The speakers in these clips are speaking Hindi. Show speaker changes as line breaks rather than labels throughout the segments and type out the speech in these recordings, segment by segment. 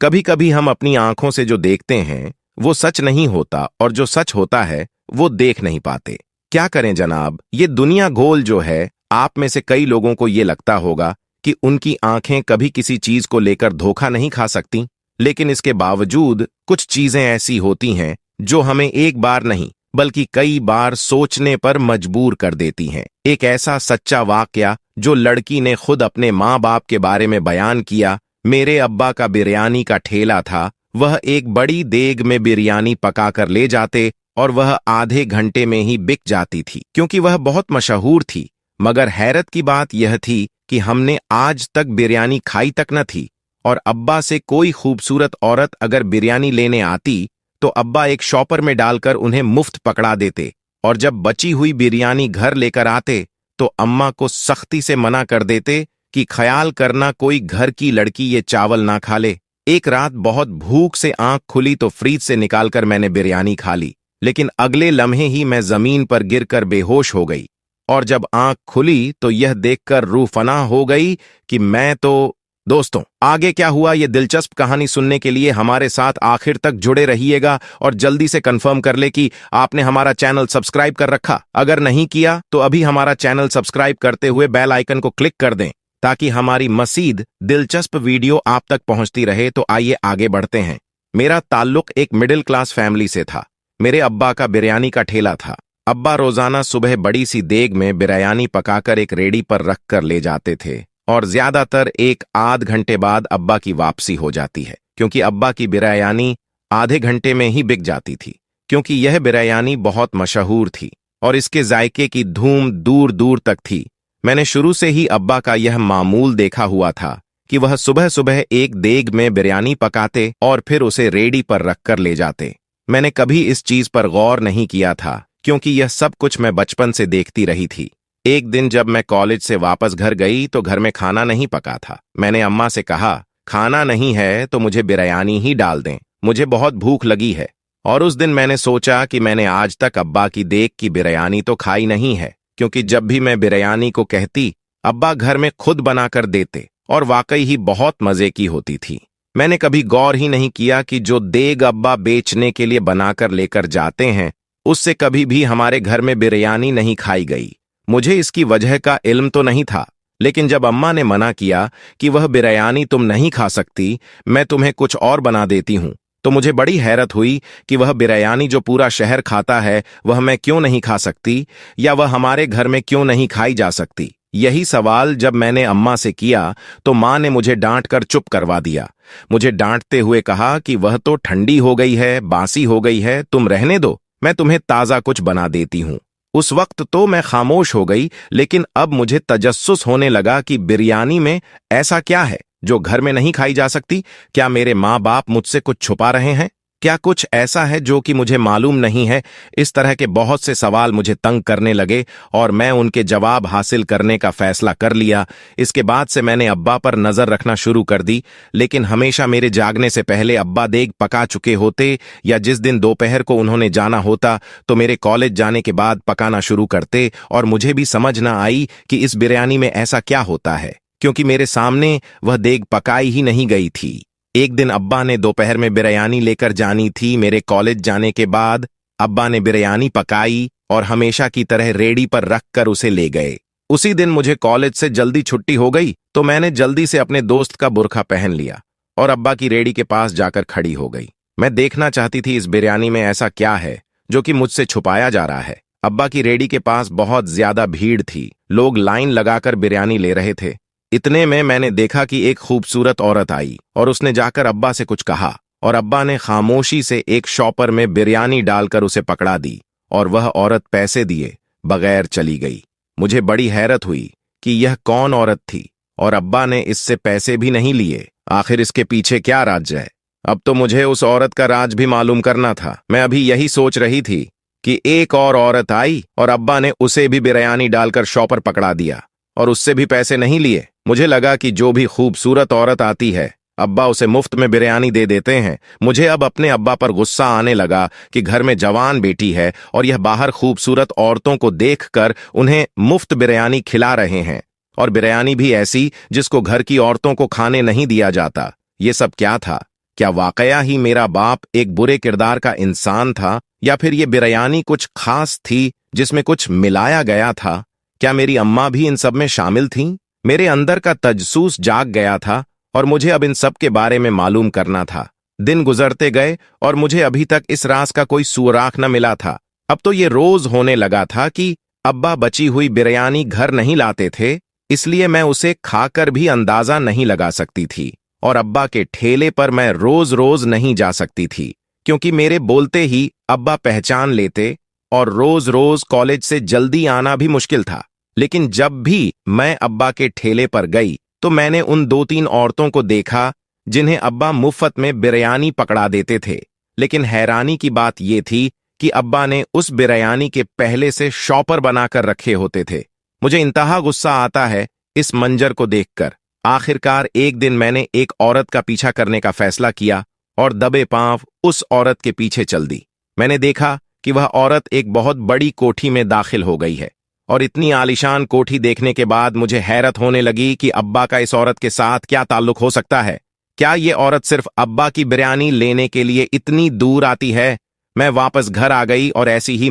कभी कभी हम अपनी आंखों से जो देखते हैं वो सच नहीं होता और जो सच होता है वो देख नहीं पाते। क्या करें जनाब, ये दुनिया गोल जो है, आप में से कई लोगों को ये लगता होगा कि उनकी आंखें कभी किसी चीज को लेकर धोखा नहीं खा सकती, लेकिन इसके बावजूद कुछ चीजें ऐसी होती हैं जो हमें एक बार नहीं बल्कि कई बार सोचने पर मजबूर कर देती हैं। एक ऐसा सच्चा वाकया जो लड़की ने खुद अपने माँ बाप के बारे में बयान किया। मेरे अब्बा का बिरयानी का ठेला था। वह एक बड़ी देग में बिरयानी पकाकर ले जाते और वह आधे घंटे में ही बिक जाती थी, क्योंकि वह बहुत मशहूर थी। मगर हैरत की बात यह थी कि हमने आज तक बिरयानी खाई तक न थी, और अब्बा से कोई खूबसूरत औरत अगर बिरयानी लेने आती तो अब्बा एक शॉपर में डालकर उन्हें मुफ्त पकड़ा देते, और जब बची हुई बिरयानी घर लेकर आते तो अम्मा को सख्ती से मना कर देते कि ख्याल करना कोई घर की लड़की ये चावल ना खा ले। एक रात बहुत भूख से आंख खुली तो फ्रीज से निकालकर मैंने बिरयानी खा ली, लेकिन अगले लम्हे ही मैं जमीन पर गिरकर बेहोश हो गई। और जब आंख खुली तो यह देखकर रूह फना हो गई कि मैं तो... दोस्तों, आगे क्या हुआ ये दिलचस्प कहानी सुनने के लिए हमारे साथ आखिर तक जुड़े रहिएगा, और जल्दी से कंफर्म कर ले कि आपने हमारा चैनल सब्सक्राइब कर रखा। अगर नहीं किया तो अभी हमारा चैनल सब्सक्राइब करते हुए बेल आइकन को क्लिक कर दें, ताकि हमारी मजीद दिलचस्प वीडियो आप तक पहुंचती रहे। तो आइए आगे बढ़ते हैं। मेरा ताल्लुक एक मिडिल क्लास फैमिली से था। मेरे अब्बा का बिरयानी का ठेला था। अब्बा रोजाना सुबह बड़ी सी देग में बिरयानी पकाकर एक रेडी पर रख कर ले जाते थे, और ज्यादातर एक आध घंटे बाद अब्बा की वापसी हो जाती है, क्योंकि अब्बा की बिरयानी आधे घंटे में ही बिक जाती थी, क्योंकि यह बिरयानी बहुत मशहूर थी और इसके जायके की धूम दूर दूर तक थी। मैंने शुरू से ही अब्बा का यह मामूल देखा हुआ था कि वह सुबह सुबह एक देग में बिरयानी पकाते और फिर उसे रेडी पर रखकर ले जाते। मैंने कभी इस चीज पर गौर नहीं किया था, क्योंकि यह सब कुछ मैं बचपन से देखती रही थी। एक दिन जब मैं कॉलेज से वापस घर गई तो घर में खाना नहीं पका था। मैंने अम्मा से कहा, खाना नहीं है तो मुझे बिरयानी ही डाल दें, मुझे बहुत भूख लगी है। और उस दिन मैंने सोचा कि मैंने आज तक अब्बा की देग की बिरयानी तो खाई नहीं है, क्योंकि जब भी मैं बिरयानी को कहती अब्बा घर में खुद बनाकर देते, और वाकई ही बहुत मजे की होती थी। मैंने कभी गौर ही नहीं किया कि जो देग अब्बा बेचने के लिए बनाकर लेकर जाते हैं उससे कभी भी हमारे घर में बिरयानी नहीं खाई गई। मुझे इसकी वजह का इल्म तो नहीं था, लेकिन जब अम्मा ने मना किया कि वह बिरयानी तुम नहीं खा सकती, मैं तुम्हें कुछ और बना देती हूं, तो मुझे बड़ी हैरत हुई कि वह बिरयानी जो पूरा शहर खाता है वह मैं क्यों नहीं खा सकती, या वह हमारे घर में क्यों नहीं खाई जा सकती। यही सवाल जब मैंने अम्मा से किया तो माँ ने मुझे डांट कर चुप करवा दिया। मुझे डांटते हुए कहा कि वह तो ठंडी हो गई है, बासी हो गई है, तुम रहने दो, मैं तुम्हें ताज़ा कुछ बना देती हूँ। उस वक्त तो मैं खामोश हो गई, लेकिन अब मुझे तजस्सुस होने लगा कि बिरयानी में ऐसा क्या है जो घर में नहीं खाई जा सकती। क्या मेरे माँ बाप मुझसे कुछ छुपा रहे हैं? क्या कुछ ऐसा है जो कि मुझे मालूम नहीं है? इस तरह के बहुत से सवाल मुझे तंग करने लगे और मैं उनके जवाब हासिल करने का फैसला कर लिया। इसके बाद से मैंने अब्बा पर नजर रखना शुरू कर दी, लेकिन हमेशा मेरे जागने से पहले अब्बा देग पका चुके होते, या जिस दिन दोपहर को उन्होंने जाना होता तो मेरे कॉलेज जाने के बाद पकाना शुरू करते, और मुझे भी समझ ना आई कि इस बिरयानी में ऐसा क्या होता है, क्योंकि मेरे सामने वह देग पकाई ही नहीं गई थी। एक दिन अब्बा ने दोपहर में बिरयानी लेकर जानी थी। मेरे कॉलेज जाने के बाद अब्बा ने बिरयानी पकाई और हमेशा की तरह रेडी पर रखकर उसे ले गए। उसी दिन मुझे कॉलेज से जल्दी छुट्टी हो गई, तो मैंने जल्दी से अपने दोस्त का बुर्खा पहन लिया और अब्बा की रेडी के पास जाकर खड़ी हो गई। मैं देखना चाहती थी इस बिरयानी में ऐसा क्या है जो कि मुझसे छुपाया जा रहा है। अब्बा की रेडी के पास बहुत ज्यादा भीड़ थी, लोग लाइन लगाकर बिरयानी ले रहे थे। इतने में मैंने देखा कि एक खूबसूरत औरत आई और उसने जाकर अब्बा से कुछ कहा, और अब्बा ने खामोशी से एक शॉपर में बिरयानी डालकर उसे पकड़ा दी, और वह औरत पैसे दिए बगैर चली गई। मुझे बड़ी हैरत हुई कि यह कौन औरत थी, और अब्बा ने इससे पैसे भी नहीं लिए। आखिर इसके पीछे क्या राज है? अब तो मुझे उस औरत का राज भी मालूम करना था। मैं अभी यही सोच रही थी कि एक और औरत आई और अब्बा ने उसे भी बिरयानी डालकर शॉपर पकड़ा दिया और उससे भी पैसे नहीं लिए। मुझे लगा कि जो भी खूबसूरत औरत आती है अब्बा उसे मुफ्त में बिरयानी दे देते हैं। मुझे अब अपने अब्बा पर गुस्सा आने लगा कि घर में जवान बेटी है और यह बाहर खूबसूरत औरतों को देखकर उन्हें मुफ्त बिरयानी खिला रहे हैं, और बिरयानी भी ऐसी जिसको घर की औरतों को खाने नहीं दिया जाता। ये सब क्या था? क्या वाकया ही मेरा बाप एक बुरे किरदार का इंसान था, या फिर ये बिरयानी कुछ खास थी जिसमें कुछ मिलाया गया था? क्या मेरी अम्मा भी इन सब में शामिल थीं? मेरे अंदर का तजसूस जाग गया था और मुझे अब इन सब के बारे में मालूम करना था। दिन गुजरते गए और मुझे अभी तक इस राज का कोई सुराख न मिला था। अब तो ये रोज होने लगा था कि अब्बा बची हुई बिरयानी घर नहीं लाते थे, इसलिए मैं उसे खाकर भी अंदाजा नहीं लगा सकती थी, और अब्बा के ठेले पर मैं रोज रोज नहीं जा सकती थी, क्योंकि मेरे बोलते ही अब्बा पहचान लेते और रोज रोज कॉलेज से जल्दी आना भी मुश्किल था। लेकिन जब भी मैं अब्बा के ठेले पर गई तो मैंने उन 2-3 औरतों को देखा जिन्हें अब्बा मुफ्त में बिरयानी पकड़ा देते थे। लेकिन हैरानी की बात यह थी कि अब्बा ने उस बिरयानी के पहले से शॉपर बनाकर रखे होते थे। मुझे इंतहा गुस्सा आता है इस मंजर को देखकर। आखिरकार एक दिन मैंने एक औरत का पीछा करने का फैसला किया और दबे पांव उस औरत के पीछे चल दी। मैंने देखा कि वह औरत एक बहुत बड़ी कोठी में दाखिल हो गई है, और इतनी आलीशान कोठी देखने के बाद मुझे हैरत होने लगी कि अब्बा का इस औरत के साथ क्या ताल्लुक हो सकता है। क्या ये औरत सिर्फ अब्बा की बिरयानी लेने के लिए इतनी दूर आती है? मैं वापस घर आ गई और ऐसी ही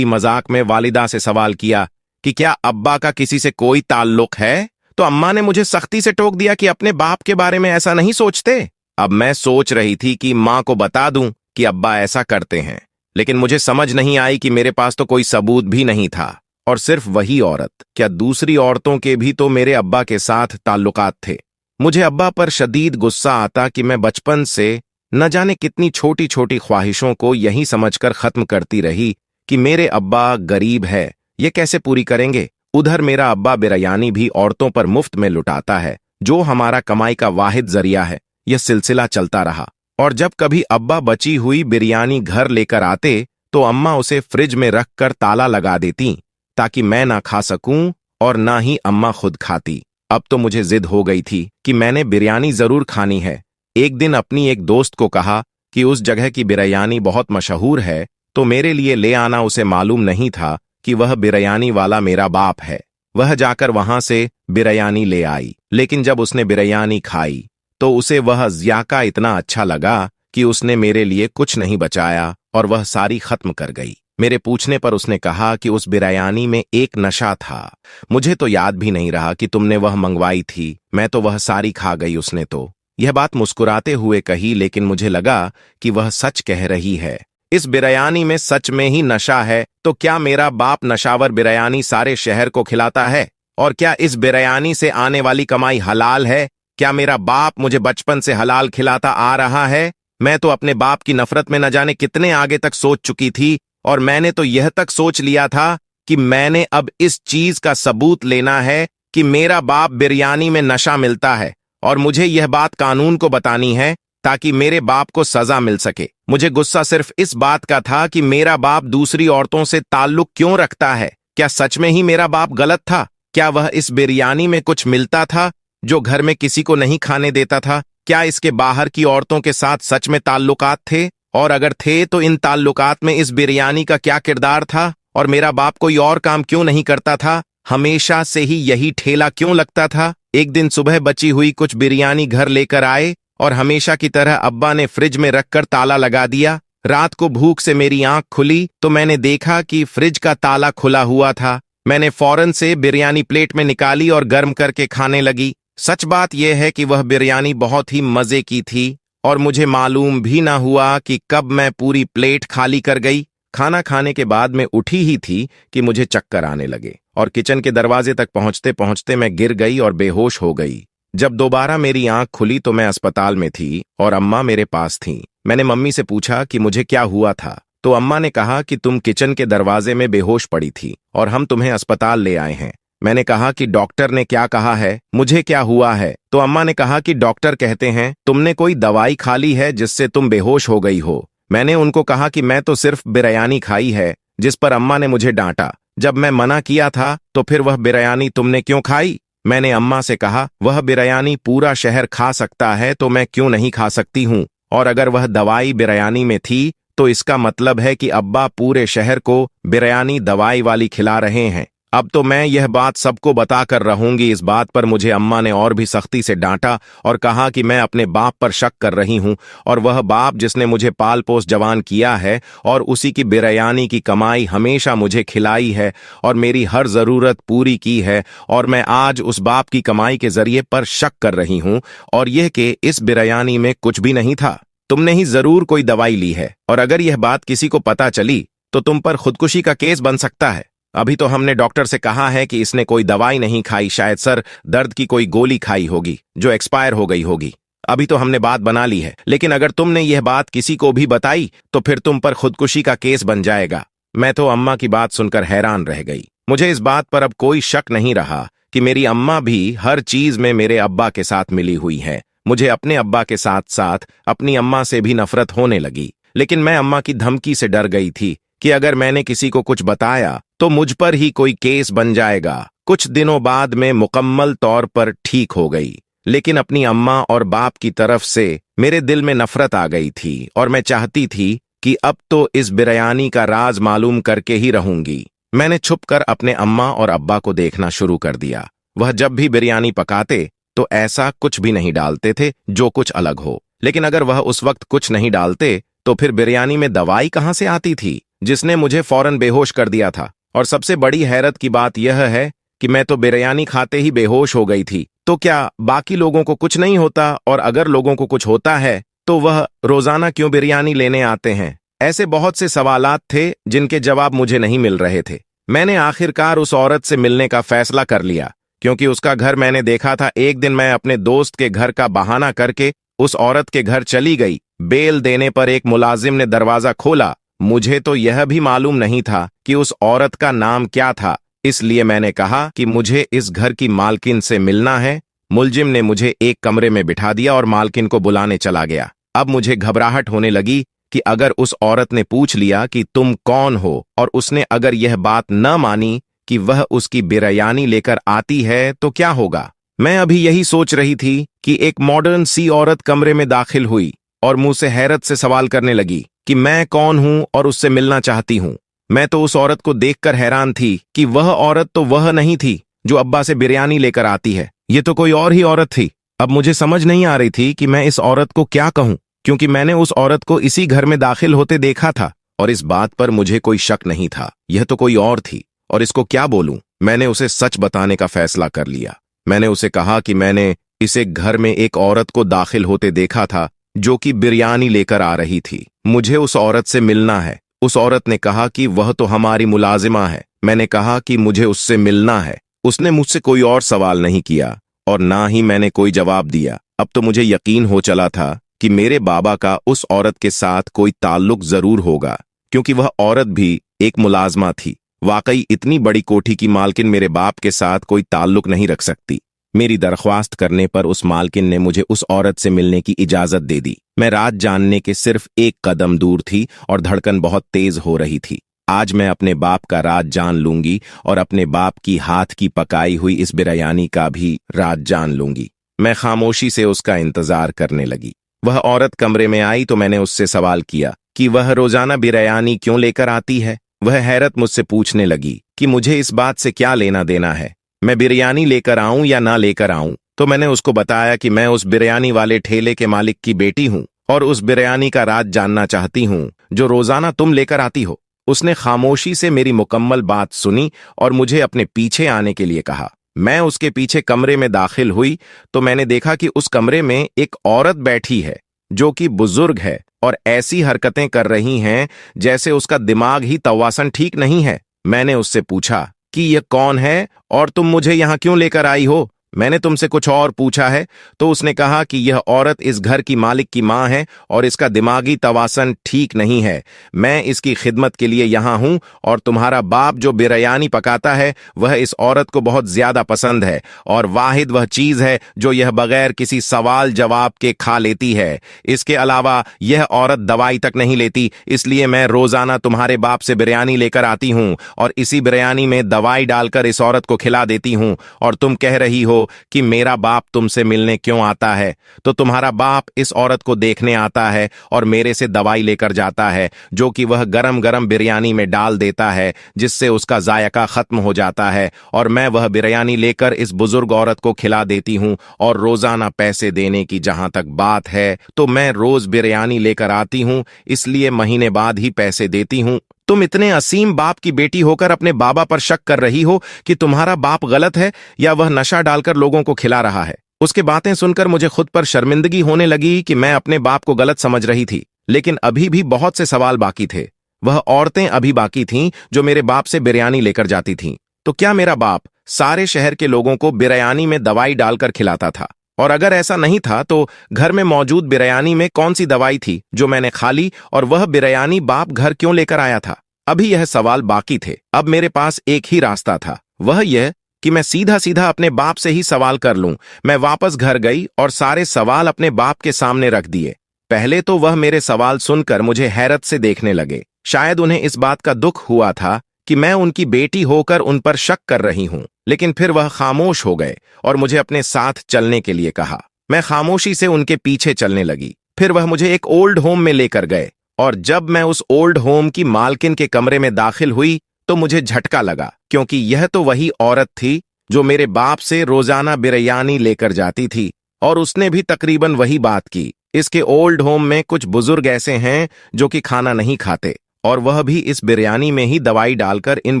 मजाक में वालिदा से सवाल किया कि क्या अब्बा का किसी से कोई ताल्लुक है? तो अम्मा ने मुझे सख्ती से टोक दिया कि अपने बाप के बारे में ऐसा नहीं सोचते। अब मैं सोच रही थी कि मां को बता दूं कि अब्बा ऐसा करते हैं, लेकिन मुझे समझ नहीं आई कि मेरे पास तो कोई सबूत भी नहीं था। और सिर्फ वही औरत, क्या दूसरी औरतों के भी तो मेरे अब्बा के साथ ताल्लुकात थे? मुझे अब्बा पर शदीद गुस्सा आता कि मैं बचपन से न जाने कितनी छोटी छोटी ख्वाहिशों को यही समझकर खत्म करती रही कि मेरे अब्बा गरीब है, ये कैसे पूरी करेंगे। उधर मेरा अब्बा बिरयानी भी औरतों पर मुफ्त में लुटाता है, जो हमारा कमाई का वाहिद जरिया है। यह सिलसिला चलता रहा, और जब कभी अब्बा बची हुई बिरयानी घर लेकर आते तो अम्मा उसे फ्रिज में रखकर ताला लगा देती ताकि मैं ना खा सकूं और ना ही अम्मा खुद खाती। अब तो मुझे जिद हो गई थी कि मैंने बिरयानी जरूर खानी है। एक दिन अपनी एक दोस्त को कहा कि उस जगह की बिरयानी बहुत मशहूर है, तो मेरे लिए ले आना। उसे मालूम नहीं था कि वह बिरयानी वाला मेरा बाप है। वह जाकर वहां से बिरयानी ले आई, लेकिन जब उसने बिरयानी खाई तो उसे वह ज़ियाका इतना अच्छा लगा कि उसने मेरे लिए कुछ नहीं बचाया और वह सारी खत्म कर गई। मेरे पूछने पर उसने कहा कि उस बिरयानी में एक नशा था। मुझे तो याद भी नहीं रहा कि तुमने वह मंगवाई थी, मैं तो वह सारी खा गई। उसने तो यह बात मुस्कुराते हुए कही, लेकिन मुझे लगा कि वह सच कह रही है। इस बिरयानी में सच में ही नशा है। तो क्या मेरा बाप नशावर बिरयानी सारे शहर को खिलाता है? और क्या इस बिरयानी से आने वाली कमाई हलाल है? क्या मेरा बाप मुझे बचपन से हलाल खिलाता आ रहा है? मैं तो अपने बाप की नफरत में न जाने कितने आगे तक सोच चुकी थी, और मैंने तो यह तक सोच लिया था कि मैंने अब इस चीज का सबूत लेना है कि मेरा बाप बिरयानी में नशा मिलता है, और मुझे यह बात कानून को बतानी है ताकि मेरे बाप को सजा मिल सके। मुझे गुस्सा सिर्फ इस बात का था कि मेरा बाप दूसरी औरतों से ताल्लुक क्यों रखता है। क्या सच में ही मेरा बाप गलत था? क्या वह इस बिरयानी में कुछ मिलता था जो घर में किसी को नहीं खाने देता था? क्या इसके बाहर की औरतों के साथ सच में ताल्लुकात थे? और अगर थे तो इन ताल्लुकात में इस बिरयानी का क्या किरदार था? और मेरा बाप कोई और काम क्यों नहीं करता था? हमेशा से ही यही ठेला क्यों लगता था? एक दिन सुबह बची हुई कुछ बिरयानी घर लेकर आए और हमेशा की तरह अब्बा ने फ्रिज में रखकर ताला लगा दिया। रात को भूख से मेरी आंख खुली तो मैंने देखा कि फ्रिज का ताला खुला हुआ था। मैंने फौरन से बिरयानी प्लेट में निकाली और गर्म करके खाने लगी। सच बात यह है कि वह बिरयानी बहुत ही मजे की थी, और मुझे मालूम भी ना हुआ कि कब मैं पूरी प्लेट खाली कर गई। खाना खाने के बाद मैं उठी ही थी कि मुझे चक्कर आने लगे, और किचन के दरवाजे तक पहुंचते पहुंचते मैं गिर गई और बेहोश हो गई। जब दोबारा मेरी आंख खुली तो मैं अस्पताल में थी और अम्मा मेरे पास थीं। मैंने मम्मी से पूछा कि मुझे क्या हुआ था, तो अम्मा ने कहा कि तुम किचन के दरवाजे में बेहोश पड़ी थी और हम तुम्हें अस्पताल ले आए हैं। मैंने कहा कि डॉक्टर ने क्या कहा है, मुझे क्या हुआ है? तो अम्मा ने कहा कि डॉक्टर कहते हैं तुमने कोई दवाई खा ली है जिससे तुम बेहोश हो गई हो। मैंने उनको कहा कि मैं तो सिर्फ बिरयानी खाई है, जिस पर अम्मा ने मुझे डांटा। जब मैं मना किया था तो फिर वह बिरयानी तुमने क्यों खाई? मैंने अम्मा से कहा वह बिरयानी पूरा शहर खा सकता है तो मैं क्यों नहीं खा सकती हूँ? और अगर वह दवाई बिरयानी में थी तो इसका मतलब है कि अब्बा पूरे शहर को बिरयानी दवाई वाली खिला रहे हैं। अब तो मैं यह बात सबको बताकर रहूंगी। इस बात पर मुझे अम्मा ने और भी सख्ती से डांटा और कहा कि मैं अपने बाप पर शक कर रही हूं, और वह बाप जिसने मुझे पाल पोस जवान किया है और उसी की बिरयानी की कमाई हमेशा मुझे खिलाई है और मेरी हर जरूरत पूरी की है, और मैं आज उस बाप की कमाई के जरिए पर शक कर रही हूं, और यह कि इस बिरयानी में कुछ भी नहीं था। तुमने ही जरूर कोई दवाई ली है, और अगर यह बात किसी को पता चली तो तुम पर खुदकुशी का केस बन सकता है। अभी तो हमने डॉक्टर से कहा है कि इसने कोई दवाई नहीं खाई, शायद सर दर्द की कोई गोली खाई होगी जो एक्सपायर हो गई होगी। अभी तो हमने बात बना ली है, लेकिन अगर तुमने यह बात किसी को भी बताई तो फिर तुम पर खुदकुशी का केस बन जाएगा। मैं तो अम्मा की बात सुनकर हैरान रह गई। मुझे इस बात पर अब कोई शक नहीं रहा कि मेरी अम्मा भी हर चीज में मेरे अब्बा के साथ मिली हुई है। मुझे अपने अब्बा के साथ साथ अपनी अम्मा से भी नफरत होने लगी, लेकिन मैं अम्मा की धमकी से डर गई थी कि अगर मैंने किसी को कुछ बताया तो मुझ पर ही कोई केस बन जाएगा। कुछ दिनों बाद मैं मुकम्मल तौर पर ठीक हो गई, लेकिन अपनी अम्मा और बाप की तरफ से मेरे दिल में नफरत आ गई थी और मैं चाहती थी कि अब तो इस बिरयानी का राज मालूम करके ही रहूंगी। मैंने छुपकर अपने अम्मा और अब्बा को देखना शुरू कर दिया। वह जब भी बिरयानी पकाते तो ऐसा कुछ भी नहीं डालते थे जो कुछ अलग हो, लेकिन अगर वह उस वक्त कुछ नहीं डालते तो फिर बिरयानी में दवाई कहां से आती थी जिसने मुझे फौरन बेहोश कर दिया था। और सबसे बड़ी हैरत की बात यह है कि मैं तो बिरयानी खाते ही बेहोश हो गई थी, तो क्या बाकी लोगों को कुछ नहीं होता? और अगर लोगों को कुछ होता है तो वह रोजाना क्यों बिरयानी लेने आते हैं? ऐसे बहुत से सवालात थे जिनके जवाब मुझे नहीं मिल रहे थे। मैंने आखिरकार उस औरत से मिलने का फैसला कर लिया, क्योंकि उसका घर मैंने देखा था। एक दिन मैं अपने दोस्त के घर का बहाना करके उस औरत के घर चली गई। बेल देने पर एक मुलाजिम ने दरवाजा खोला। मुझे तो यह भी मालूम नहीं था कि उस औरत का नाम क्या था, इसलिए मैंने कहा कि मुझे इस घर की मालकिन से मिलना है। मुलजिम ने मुझे एक कमरे में बिठा दिया और मालकिन को बुलाने चला गया। अब मुझे घबराहट होने लगी कि अगर उस औरत ने पूछ लिया कि तुम कौन हो, और उसने अगर यह बात न मानी कि वह उसकी बिरयानी लेकर आती है तो क्या होगा। मैं अभी यही सोच रही थी कि एक मॉडर्न सी औरत कमरे में दाखिल हुई और मुंह से हैरत से सवाल करने लगी कि मैं कौन हूं और उससे मिलना चाहती हूं। मैं तो उस औरत को देखकर हैरान थी कि वह औरत तो वह नहीं थी जो अब्बा से बिरयानी लेकर आती है, ये तो कोई और ही औरत थी। अब मुझे समझ नहीं आ रही थी कि मैं इस औरत को क्या कहूं, क्योंकि मैंने उस औरत को इसी घर में दाखिल होते देखा था और इस बात पर मुझे कोई शक नहीं था। यह तो कोई और थी और इसको क्या बोलूं। मैंने उसे सच बताने का फैसला कर लिया। मैंने उसे कहा कि मैंने इसे घर में एक औरत को दाखिल होते देखा था जो कि बिरयानी लेकर आ रही थी। मुझे उस औरत से मिलना है। उस औरत ने कहा कि वह तो हमारी मुलाजिमा है। मैंने कहा कि मुझे उससे मिलना है। उसने मुझसे कोई और सवाल नहीं किया और ना ही मैंने कोई जवाब दिया। अब तो मुझे यकीन हो चला था कि मेरे बाबा का उस औरत के साथ कोई ताल्लुक जरूर होगा, क्योंकि वह औरत भी एक मुलाजमा थी। वाकई इतनी बड़ी कोठी की मालकिन मेरे बाप के साथ कोई ताल्लुक नहीं रख सकती। मेरी दरख्वास्त करने पर उस मालकिन ने मुझे उस औरत से मिलने की इजाजत दे दी। मैं राज जानने के सिर्फ एक कदम दूर थी और धड़कन बहुत तेज हो रही थी। आज मैं अपने बाप का राज जान लूंगी और अपने बाप की हाथ की पकाई हुई इस बिरयानी का भी राज जान लूंगी। मैं खामोशी से उसका इंतजार करने लगी। वह औरत कमरे में आई तो मैंने उससे सवाल किया कि वह रोजाना बिरयानी क्यों लेकर आती है। वह हैरत मुझसे पूछने लगी कि मुझे इस बात से क्या लेना देना है, मैं बिरयानी लेकर आऊं या ना लेकर आऊं। तो मैंने उसको बताया कि मैं उस बिरयानी वाले ठेले के मालिक की बेटी हूं और उस बिरयानी का राज जानना चाहती हूं जो रोजाना तुम लेकर आती हो। उसने खामोशी से मेरी मुकम्मल बात सुनी और मुझे अपने पीछे आने के लिए कहा। मैं उसके पीछे कमरे में दाखिल हुई तो मैंने देखा कि उस कमरे में एक औरत बैठी है जो कि बुजुर्ग है और ऐसी हरकतें कर रही हैं जैसे उसका दिमाग ही तवासन ठीक नहीं है। मैंने उससे पूछा कि यह कौन है और तुम मुझे यहां क्यों लेकर आई हो। मैंने तुमसे कुछ और पूछा है। तो उसने कहा कि यह औरत इस घर की मालिक की मां है और इसका दिमागी तवासन ठीक नहीं है। मैं इसकी खिदमत के लिए यहां हूं और तुम्हारा बाप जो बिरयानी पकाता है वह इस औरत को बहुत ज्यादा पसंद है और वाहिद वह चीज है जो यह बगैर किसी सवाल जवाब के खा लेती है। इसके अलावा यह औरत दवाई तक नहीं लेती, इसलिए मैं रोजाना तुम्हारे बाप से बिरयानी लेकर आती हूं और इसी बिरयानी में दवाई डालकर इस औरत को खिला देती हूं और तुम कह रही हो हो कि मेरा बाप तुमसे मिलने क्यों आता है, तो तुम्हारा बाप इस औरत को देखने आता है और मेरे से दवाई लेकर जाता है, जो कि वह गरम गरम बिरयानी में डाल देता है, जिससे उसका जायका खत्म हो जाता है, और मैं वह बिरयानी लेकर इस बुजुर्ग औरत को खिला देती हूँ। और रोजाना पैसे देने की जहां तक बात है, तो मैं रोज बिरयानी लेकर आती हूँ, इसलिए महीने बाद ही पैसे देती हूँ। तुम इतने असीम बाप की बेटी होकर अपने बाबा पर शक कर रही हो कि तुम्हारा बाप गलत है या वह नशा डालकर लोगों को खिला रहा है। उसकी बातें सुनकर मुझे खुद पर शर्मिंदगी होने लगी कि मैं अपने बाप को गलत समझ रही थी, लेकिन अभी भी बहुत से सवाल बाकी थे। वह औरतें अभी बाकी थीं जो मेरे बाप से बिरयानी लेकर जाती थीं। तो क्या मेरा बाप सारे शहर के लोगों को बिरयानी में दवाई डालकर खिलाता था? और अगर ऐसा नहीं था तो घर में मौजूद बिरयानी में कौन सी दवाई थी जो मैंने खा ली, और वह बिरयानी बाप घर क्यों लेकर आया था? अभी यह सवाल बाकी थे। अब मेरे पास एक ही रास्ता था, वह यह कि मैं सीधा सीधा अपने बाप से ही सवाल कर लूं। मैं वापस घर गई और सारे सवाल अपने बाप के सामने रख दिए। पहले तो वह मेरे सवाल सुनकर मुझे हैरत से देखने लगे। शायद उन्हें इस बात का दुख हुआ था कि मैं उनकी बेटी होकर उन पर शक कर रही हूं, लेकिन फिर वह खामोश हो गए और मुझे अपने साथ चलने के लिए कहा। मैं खामोशी से उनके पीछे चलने लगी। फिर वह मुझे एक ओल्ड होम में लेकर गए, और जब मैं उस ओल्ड होम की मालकिन के कमरे में दाखिल हुई तो मुझे झटका लगा, क्योंकि यह तो वही औरत थी जो मेरे बाप से रोजाना बिरयानी लेकर जाती थी, और उसने भी तकरीबन वही बात की। इसके ओल्ड होम में कुछ बुजुर्ग ऐसे हैं जो कि खाना नहीं खाते, और वह भी इस बिरयानी में ही दवाई डालकर इन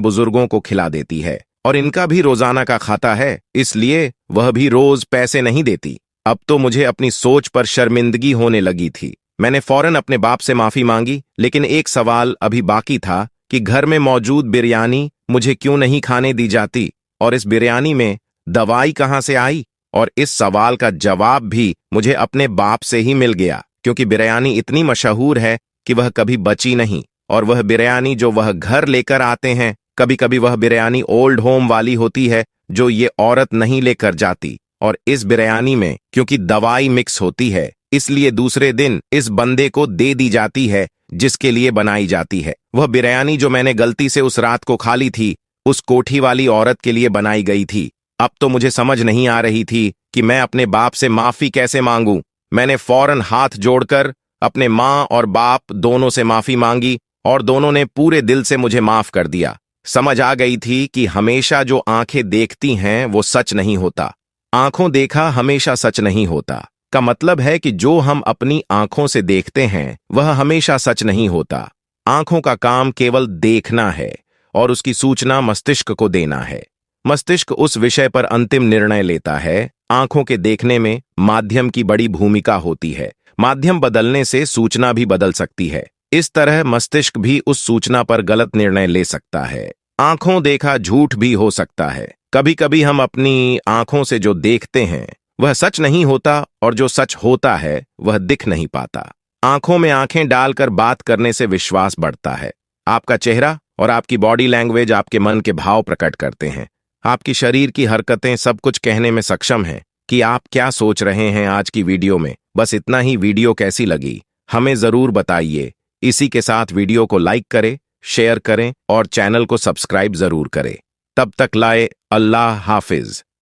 बुजुर्गों को खिला देती है, और इनका भी रोजाना का खाता है, इसलिए वह भी रोज पैसे नहीं देती। अब तो मुझे अपनी सोच पर शर्मिंदगी होने लगी थी। मैंने फौरन अपने बाप से माफी मांगी, लेकिन एक सवाल अभी बाकी था कि घर में मौजूद बिरयानी मुझे क्यों नहीं खाने दी जाती, और इस बिरयानी में दवाई कहां से आई? और इस सवाल का जवाब भी मुझे अपने बाप से ही मिल गया, क्योंकि बिरयानी इतनी मशहूर है कि वह कभी बची नहीं। और वह बिरयानी जो वह घर लेकर आते हैं, कभी कभी वह बिरयानी ओल्ड होम वाली होती है जो ये औरत नहीं लेकर जाती। और इस बिरयानी में क्योंकि दवाई मिक्स होती है, इसलिए दूसरे दिन इस बंदे को दे दी जाती है जिसके लिए बनाई जाती है। वह बिरयानी जो मैंने गलती से उस रात को खा ली थी, उस कोठी वाली औरत के लिए बनाई गई थी। अब तो मुझे समझ नहीं आ रही थी कि मैं अपने बाप से माफी कैसे मांगूं। मैंने फौरन हाथ जोड़कर अपने माँ और बाप दोनों से माफी मांगी, और दोनों ने पूरे दिल से मुझे माफ कर दिया। समझ आ गई थी कि हमेशा जो आंखें देखती हैं वो सच नहीं होता। आंखों देखा हमेशा सच नहीं होता का मतलब है कि जो हम अपनी आंखों से देखते हैं वह हमेशा सच नहीं होता। आंखों का काम केवल देखना है और उसकी सूचना मस्तिष्क को देना है। मस्तिष्क उस विषय पर अंतिम निर्णय लेता है। आंखों के देखने में माध्यम की बड़ी भूमिका होती है। माध्यम बदलने से सूचना भी बदल सकती है। इस तरह मस्तिष्क भी उस सूचना पर गलत निर्णय ले सकता है। आंखों देखा झूठ भी हो सकता है। कभी कभी हम अपनी आंखों से जो देखते हैं वह सच नहीं होता, और जो सच होता है वह दिख नहीं पाता। आंखों में आंखें डालकर बात करने से विश्वास बढ़ता है। आपका चेहरा और आपकी बॉडी लैंग्वेज आपके मन के भाव प्रकट करते हैं। आपकी शरीर की हरकतें सब कुछ कहने में सक्षम हैं कि आप क्या सोच रहे हैं। आज की वीडियो में बस इतना ही। वीडियो कैसी लगी हमें जरूर बताइए। इसी के साथ वीडियो को लाइक करें, शेयर करें और चैनल को सब्सक्राइब जरूर करें। तब तक लाए अल्लाह हाफिज।